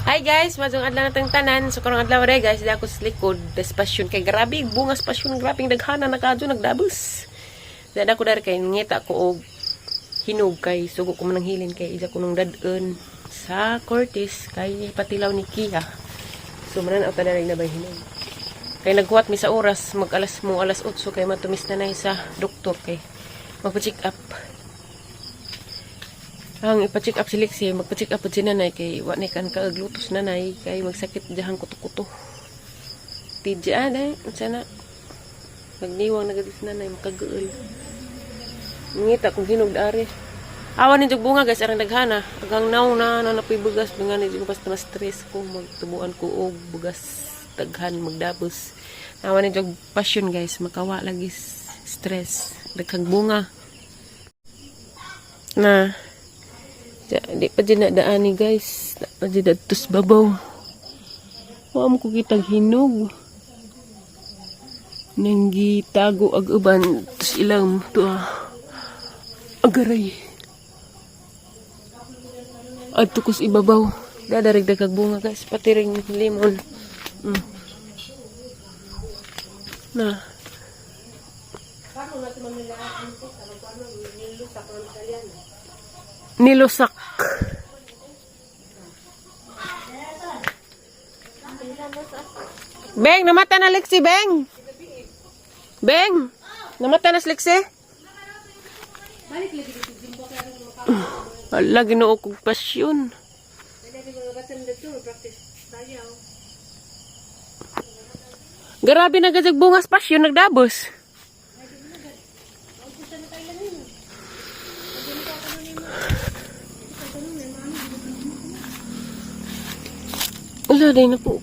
Hi guys, mazong adlaw natang tanan. So karong adlaw ray guys, di ako sa likod. Des pasyon kay grabe, bungas pasyon grabing daghana nakadyo nagdabos. Dada ko dar kay ngita ko og hinog kay sugo ko man hilin kay isa ko nung dadon sa Cortis kay patilaw ni Kia. So manan auto na na bay hinog. Kay naghuwat mi sa oras, mag-alas 8 kay matumis na nay sa doktor kay magpa-check up. Ang ipa-check up si Lexie, magpa-check up si nanay kay wa ni kan kaaglutos nanay kay magsakit dihang kuto-kuto. Tidya day, sana magniwang na gadis nanay makaguol. Ngita kung hinog dari. Awan ni jug bunga guys arang daghana. Agang naw na napoy bugas dengan ni basta mas stress ko magtubuan ko og bugas daghan magdabos. Awan ni jug passion guys makawa lagi stress daghang bunga. Nah, di pa dyan nadaan ni guys. Na pa dyan tus babaw. Huwag ko kitang hinog. Nanggi tago ag-uban. Tus ilang to agaray. At tukos ibabaw. Dadarig dagag bunga guys. Pati ring limon. Na. Nilusak. Beng, namata na Lexie, Beng. Beng, namata na si Lexie. Wala, ginoo kong pasyon. Grabe na gajag bungas pasyon, nagdabos. Wala, day na po.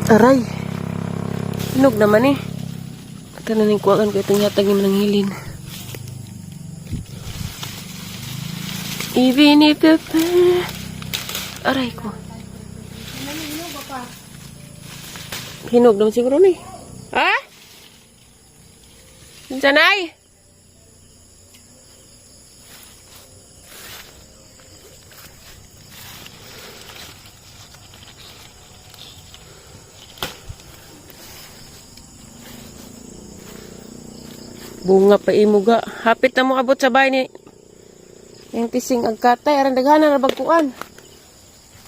Aray. Hinog naman eh. Ito na ning kuwakan ko itong yatag yung mananghilin. Even if the aray ko. Hinog naman siguro ni. Ha? Janay? Bunga pa imo ga. Hapit na mo abot sa bahay ni. Yung tising agkatay. Arang daghana ra bagkuan.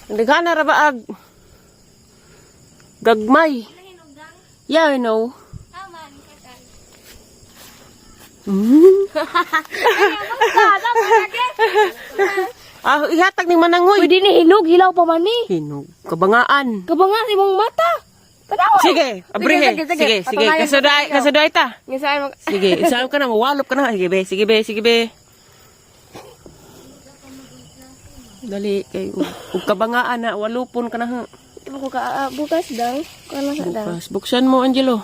Ang daghana ra ba ag gagmay. Yeah, I know. Ihatag ning manangoy. Pwede ni hinog, hilaw pa man ni. Hinog. Kabangaan. Kabangan imong mata. Tanawa. Sige, abrihe. Sige. Kasuday ta. Ngisaan mag Sige, isam ka na, mawalop ka na. Sige be. Dali, kay ug kabangaan na, walupon ka na ha. Ako ka bukas daw. Kana sa daw. Bukas. Buksan mo, Angelo.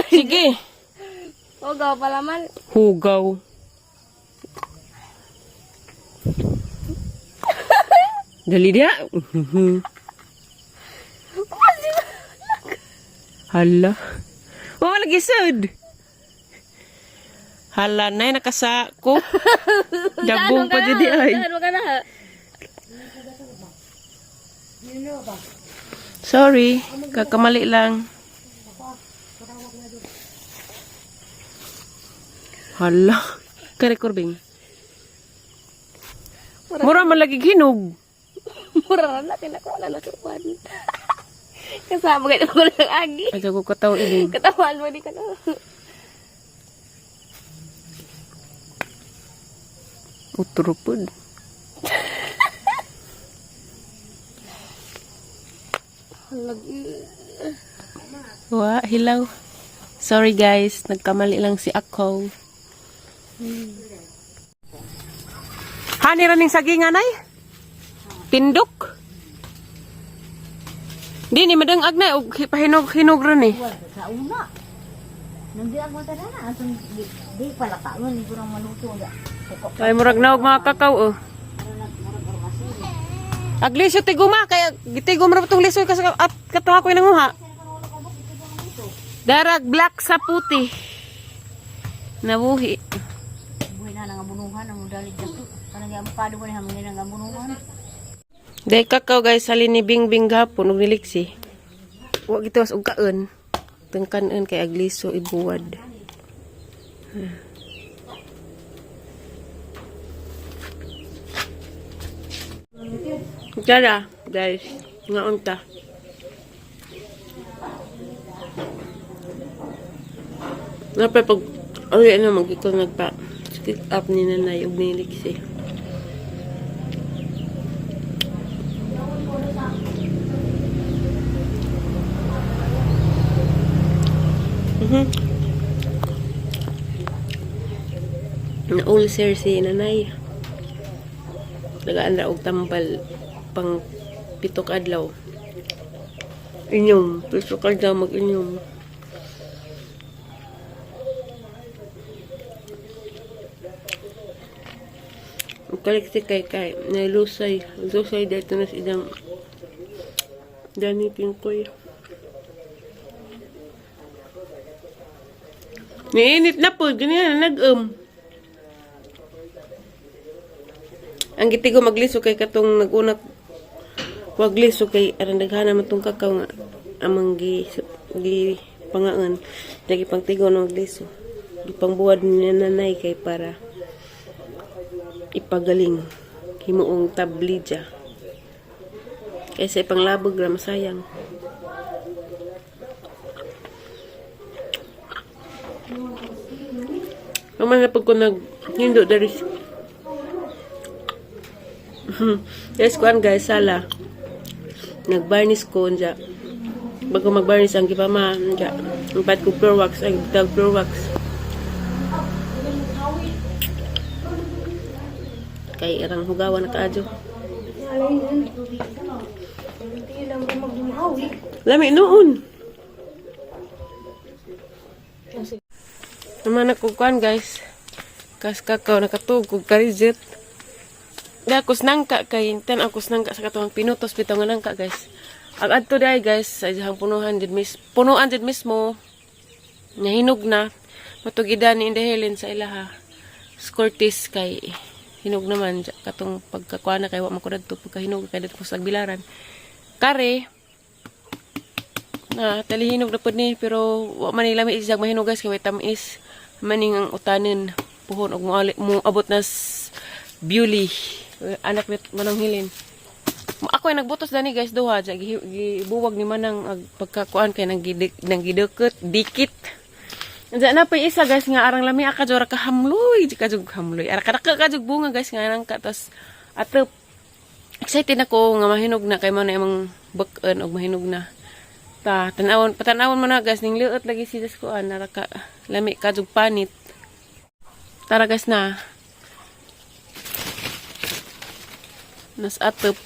Sige. Hugaw pala man. Hugaw. Dali dia. Hala. Oh, lagi sud. Hala na nakasako. Dabong pa jadi ay. Ano ka na ha? Sorry, kakamali lang. Hala, kare-kurbing. Mura man lagi hinog. Mura na tinako na suwan. Kasama gid ko lang agi. Ay ko kataw ini. Katawan mo di ka na. Uturupod. Wa, hilaw. Sorry guys, nagkamali lang si ako. Hani raning sagingan ay? Tindok? Di ni madangag na, pahinog rin eh. Sa una. Nandiyan mo tayo na. Di pala ka. Hindi ko nang maluto. Ay, murag na mga kakao oh. Aglisyo tiguma kaya gitigom ra tong lisoy kasi at katuha ko nanguha. Darag black sa puti. Nabuhi. Buhay na nga bunuhan ang dalig dito. Kanang amukado ko ni hamon nga bunuhan. Dahil kakao guys, salin ni Bingbing gapon ug niliksi. Wa gitawas og kaon. Tengkanon kay agliso ibuwad. Tara, guys. Nga unta. Napay pag ay ano magiko nagpa skip up ni nanay ug niliksi. Na-ulcer si nanay. Nagaan ra og tambal pang 7 adlaw. Inyom, 7 adlaw mag-inyom. Kaliksi kay nalusay dito na sidang dani pingkoy. Niinit na po, ganyan na Ang gitigo magliso kay katong nagunat wagliso kay aran daghana man tong kakao nga amang gi pangaan dagi pangtigo ng magliso. Gipangbuwad ni nanay kay para ipagaling himuong tablidya. Kaysa ipanglabog ra masayang. Naman na pag ko hindo dari yes kuan guys sala nagbarnis ko nja bago magbarnis ang gipama nja impat ko pure wax ay tag pure wax kay irang hugawan na kaadyo lami noon naman ako kuan guys kas kakao nakatugog karizit Dakos nangka kay ten akos nangka sa katong pinutos bitaw nga nangka guys. Ang adto day guys sa jahang punuan jud mismo. Nahinog na matugidan ni Helen sa ilaha. Scortis kay hinog naman katong pagkakuha na kay wa man ko dadto pagkahinog kay dito sa bilaran. Kare na talihinog na pud ni pero wa man nila mi isag mahinog guys kay way tamis maning ang utanen puhon og mo abot na Beauty anak ni Manang Helen. Ako ay nagbutos dani guys duha gibuwag ni manang pagkakuan kay nang dikit. Unsa na pa isa guys nga arang lami aka jora ka hamloy, Ara ka jug bunga guys nga nang katas atep. Excited ako nga mahinog na kay man imong bak-an og mahinog na. Patanawon mo na guys ning liot lagi si kuan ara ka lami ka jug panit. Tara guys na. Nas atop.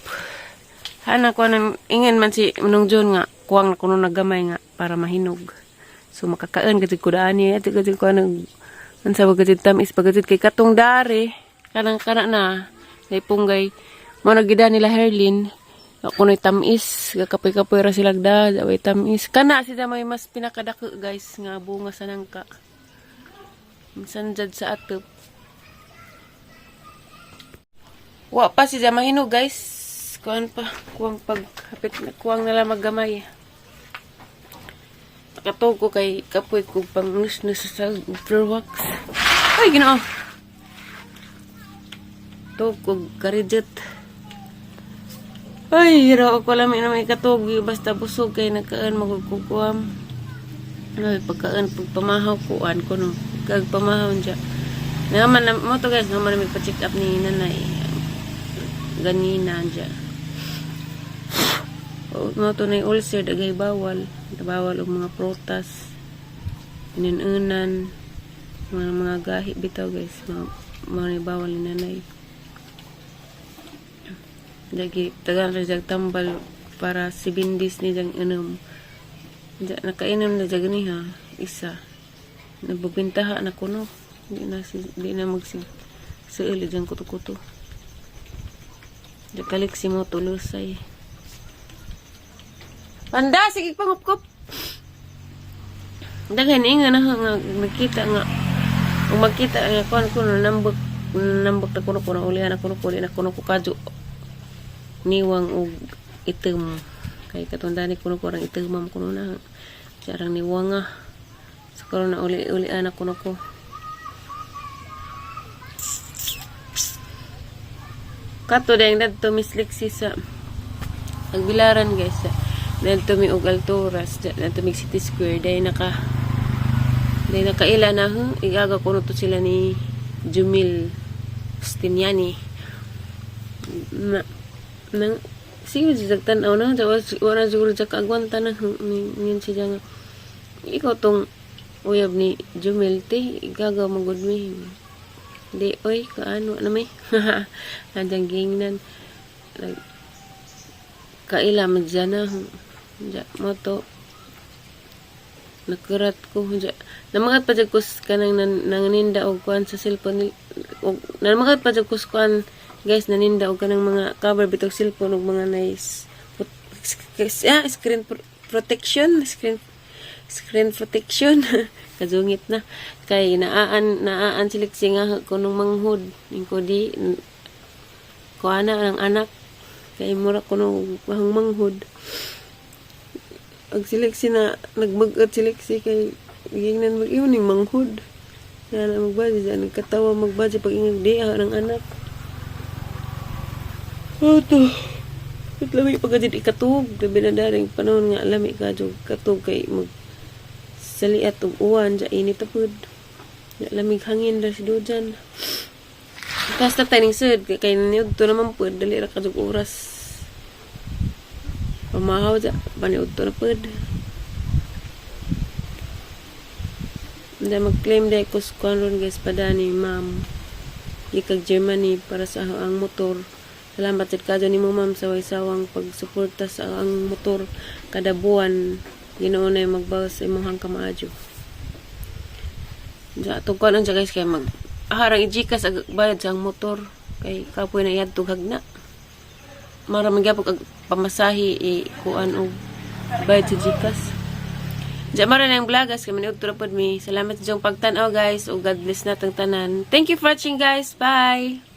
Hana ko nang ingen man si Manong John nga kuwang na kuno nagamay nga para mahinog. So makakaan gid ko daan ni ati gid ko nang ansa ba gid tamis pagid kay katong dare kanang kana na kay punggay mo nagida nila Herlin ako noy tamis kapoy-kapoy ra sila da way tamis kana sila may mas pinakadako guys nga bunga sa nangka. Minsan jud sa atop. Wa pa siya mahinog guys. Kuan pa. Kuwang paghapit na. Kuwang nala maggamay. Nakatog ko kay kapoy ko pang nus sa floor wax. Ay, ginoo. Tog ko karidjet. Ay, hiraw ako lamin na may katog. Basta busog kay nagkaan magkukuam. Ay, pagkaan pagpamahaw kuan ko no. Kagpamahaw dyan. Naman mo to guys. Naman may pa-check up ni nanay. Ganina dyan. Mga ito na yung ulcer, dagay bawal. Bawal og mga protas. Inunan. Mga gahi bitaw guys. Mga bawal ni nanay. Dagi, tagaan na dyan tambal para si bindis ni dyan inom. Nakainom na dyan ni ha. Isa. Nagbubintaha na kuno. Di na magsig. Sa ili dyan kuto-kuto. Di kaliksi mo tulusay. Panda, sige pangupkop. Daghan inga na nga nakita nga. Kung magkita nga kuno nambok na kuno ulihan na kuno kadyo niwang og item kay katunda ni kuno rang item mam kuno na sarang niwang nga sa kuno na ulihan na kuno ko. Kato dahil dadto Miss Lexi sa Agbilaran guys. Dadto mi og Alturas. Dadto mi City Square. Dahil nakaila na igaga ko to sila ni Jumil Stiniani. Nang sige jud tan-aw na wala siguro sa kaagwanta na ngin siya nga. Ikaw tong uyab ni Jumil ti igaga magud mi. Di, oy, kaano, ano may? Andiyan gingnan. Like, kaila, madyan na. Moto. Nakurat ko. Namagat pa dyan kus ka nang naninda o kuhan sa cellphone. Namagat pa dyan kus kuhan, guys, naninda o ka ng mga cover bitog cellphone o mga nice screen protection. Screen protection. Kazungit na. Kay naaan siliksing nga kunong manghud. Ingko di kuana ang anak. Kay mura kunong mahang manghud. Ang siliksi na nagmagat siliksi kay gingnan mag-iuning manghud. Kaya na magbaji dyan. Nagkatawa magbaji pag ingag di ng anak. Ito. Ito lami pagkajid ikatug. Gabi na daring panahon nga lami kajog katug kay sali at uwan dya init apod. Lamig hangin ra si Dujan. Tapos na tayo sud kay niyod to naman pod dali ra kadug oras. Pamahaw dya paniud to na pod. Hindi mag-claim dahil kuskuan ron guys pada ni ma'am. Ikag Germany para sa ang motor. Salamat sa kadyo ni mo ma'am sa waysawang pagsuporta sa ang motor kada buwan. Ginoon na yung magbawas sa imong kamaadyo. Diya, tungkol lang siya guys, kaya harang i-Gcash bayad sa motor. Kay kapoy na iyad tughag na. Maraming gapog pamasahi kuan o bayad sa Gcash. Diya, maraming vlogas kami ni Udturapod mi. Salamat sa iyong pagtanaw guys. O God bless natang tanan. Thank you for watching guys. Bye!